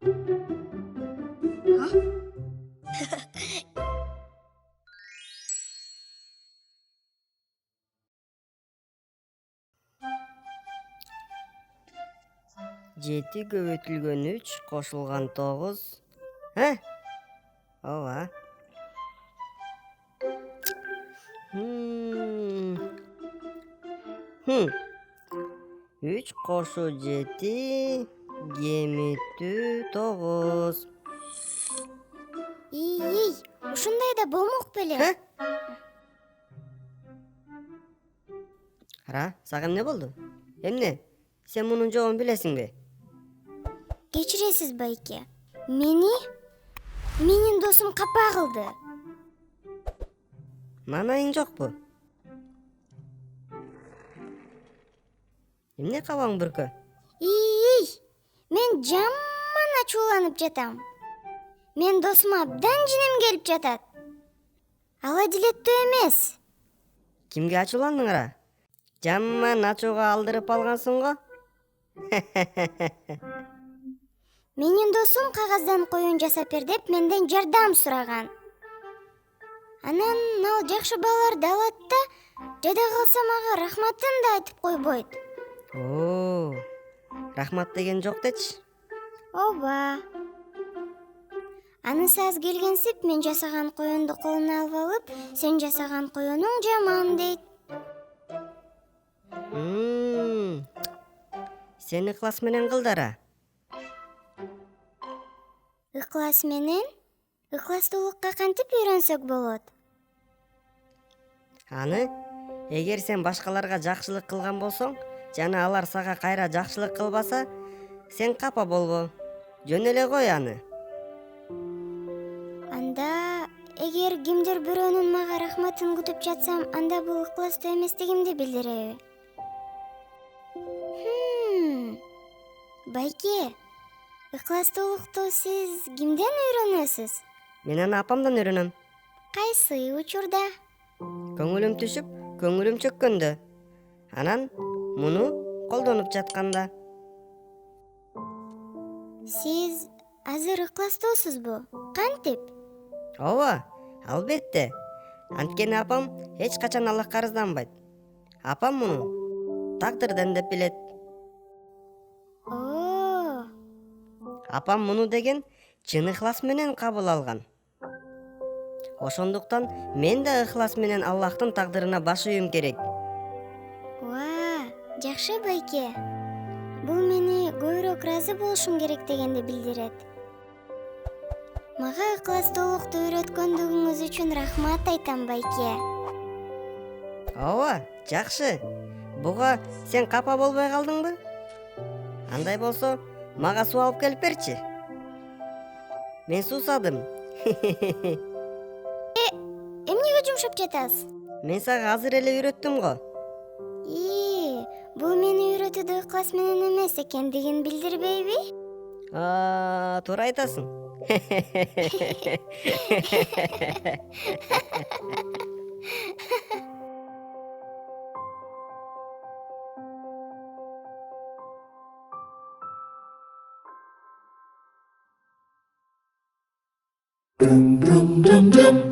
Жети көбөйтүлгөн 3 кошулган 9. Ооба. 3 кошу 7 кемитүү 9. Ий, ушундай да болмок беле. Ара, сага эмне болду? Эмне? Сен мунун жообун билесиңби? Кечиресиз, байке. Менин досум капа кылды. Маанайың жокпу? Эмне кабаң бүркө? Ий, мен жаман ачууланып жатам. Мен досума абдан жинем келип жатат. Ал адилеттүү эмес. Кимге ачууландың ара? Жаман ачууга алдырып алгансың го? Менин досум кагаздан коюн жасап бер деп менден жардам сураган. Анан ал жакшы бааларды алат да, жада калса мага рахматын да айтып койбойт. Оо, рахмат деген жок дечи. Ооба. Анысы аз келгенсип мен жасаган коюнду колуна алып алып, сен жасаган коюнуң жаман дейт. Сен ыклас менен кыл дара. Ыклас менен? Ыкластуулукка кантип үйрөнсөк болот? Аны эгер сен башкаларга жакшылык кылган болсоң жана алар сага кайра жакшылык кылбаса, сен капа болбо. Жөн эле кой аны. Анда эгер кимдир бирөөнүн мага рахматын күтүп жатсам, анда бул ыкластуу эместигимди билдиреби? Байке, ыкластуулукту сиз кимден үйрөнөсүз? Мен аны апамдан үйрөнөм. Кайсы учурда? Көңүлүм түшүп, көңүлүм чөккөндө. Анан муну колдонуп жатканда. Сиз азыр ыкластуусузбу? Кантип? Ооба, албетте. Анткени апам эч качан Аллахка арызданбайт. Апам муну тагдырдан деп билет. Апам муну деген чын ыхлас менен кабыл алган. Ошондуктан мен да ыхлас менен Аллахтын тагдырына баш ийүүм керек. Жакшы, байке. Бул мени көбүрөөк ыраазы болушум керек дегенди билдирет. Мага ыкластуулукту үйрөткөндүгүңүз үчүн рахмат айтам, байке. Ооба, жакшы. Буга сен капа болбой калдыңбы? Андай болсо, мага суу алып келип берчи. Мен суусадым. Эмнеге жумшап жатасыз? Мен сага азыр эле үйрөттүм го. Бул мени үйрөтүүдө ыклас менен эмес экендигин билдирбейби? Туура айтасың. Dum dum dum dum.